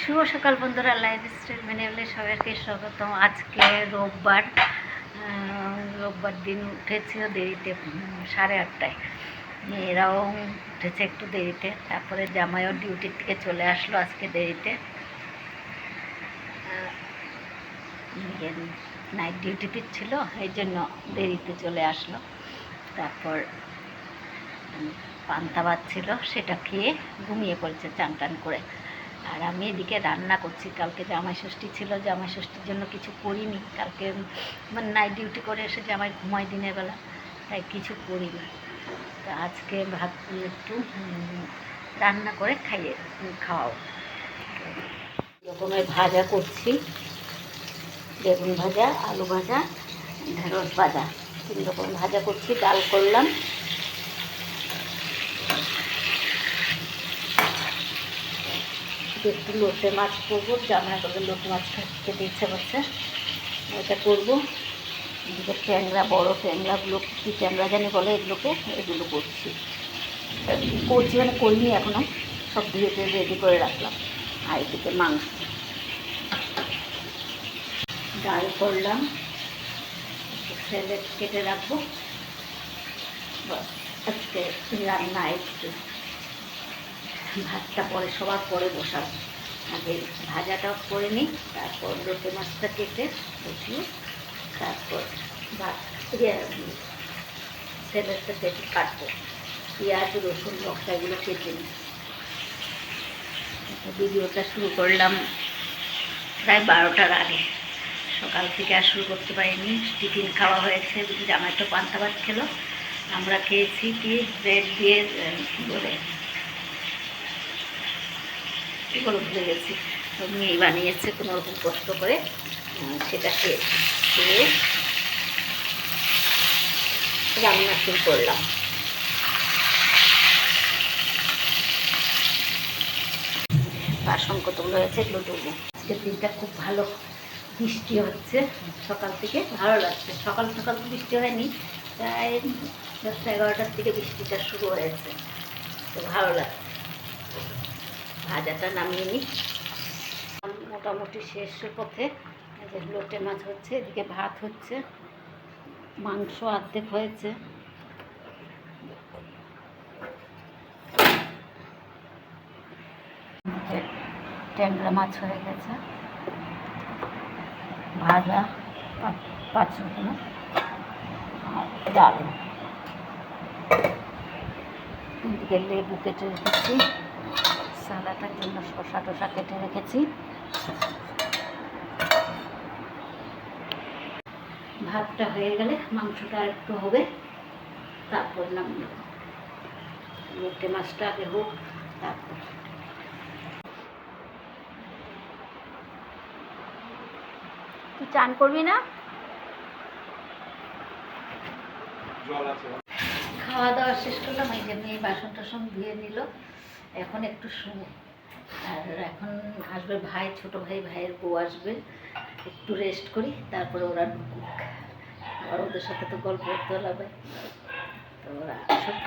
শুভ সকাল বন্ধুরা, লাইফস্টাইল মেনে সবাইকে স্বাগতম। আজকে রোববার দিন উঠেছিও দেরিতে, 8:30টায়। মেয়েরাও উঠেছে একটু দেরিতে। তারপরে জামাইও ডিউটির থেকে চলে আসলো আজকে দেরিতে, নাইট ডিউটিতে ছিল, এই জন্য দেরিতে চলে আসলো। তারপর পান্তা ভাত ছিল, সেটা খেয়ে ঘুমিয়ে পড়েছে চান টান করে। আর আমি এদিকে রান্না করছি। কালকে জামাই ষষ্ঠী ছিল, জামাই ষষ্ঠীর জন্য কিছু করিনি। কালকে মানে নাইট ডিউটি করে এসে জামাই ঘুমাই দিনের বেলা, তাই কিছু করিনি। তো আজকে ভাত একটু রান্না করে খাওয়াও। রকমের ভাজা করছি, বেগুন ভাজা, আলু ভাজা, ঢেঁড়স ভাজা, 3 রকম ভাজা করছি। ডাল করলাম। একটু লোটে মাছ করবো, জামাই করে লোটে মাছ খেতে ইচ্ছা করছে, এটা করবো। এদিকে ট্যাংরা, বড়ো ট্যাংরাগুলো, কী ট্যাংরা জানি বলে এগুলোকে, এগুলো করছি মানে করিনি এখনও, সব ধুয়ে রেডি করে রাখলাম। আর এদিকে মাংস, ডাল করলাম, স্যালাড কেটে রাখবো। বাস, আজকে রান্না একটু। ভাতটা পরে, সবার পরে বসাবো। আগে ভাজাটাও করে নিই, তারপর লোটে মাছটা কেটে বসিয়ে, তারপর ভাত স্যালাডটা কেটে কাটবো। পেঁয়াজ, রসুন, লঙ্কাগুলো কেটে নিই। ভিডিওটা শুরু করলাম প্রায় 12টার আগে। সকাল থেকে আর শুরু করতে পারিনি। টিফিন খাওয়া হয়েছে, জামাই তো পান্তা ভাত খেলো, আমরা খেয়েছি কি ব্রেড দিয়ে এগুলো ভুলে গেছি, মেয়ে বানিয়েছে কোনো রকম কষ্ট করে, সেটা খেয়ে রান্না শুরু করলাম। বাসন কতগুলো হয়েছে এগুলো দেবো। আজকের দিনটা খুব ভালো, বৃষ্টি হচ্ছে সকাল থেকে, ভালো লাগছে। সকাল সকাল তো বৃষ্টি হয়নি, প্রায় 10টা-11টার থেকে বৃষ্টিটা শুরু হয়েছে, তো ভালো লাগছে। ভাজাটা নামিয়ে নিই, মোটামুটি শেষের পথে। লোটে মাছ হচ্ছে, এদিকে ভাত হচ্ছে, মাংস অর্ধেক হয়েছে। ট্যাংরা মাছ হয়ে গেছে, ভাজা 5 রকমের, আর ডাল। এদিকে লেবু কেটে রেখেছি, সালাটার জন্য শসা টসা কেটে রেখেছি। ভাতটা হয়ে গেলে মাংসটা একটু হবে, তারপর নামিয়ে দেবো। লোটে মাছটা আগে হোক, তারপর। তুই চান করবি না? খাওয়া দাওয়া শেষ করলাম, এই যে মেয়ে বাসন টাসন ধুয়ে নিল, এখন একটু শুবো। আর এখন আসবে ভাই, ছোট ভাই, ভাইয়ের বউ আসবে, একটু রেস্ট করি, তারপরে ওরা ঢুকুক। আর ওদের সাথে তো গল্প করতে হবে, তো ওরা আসুক।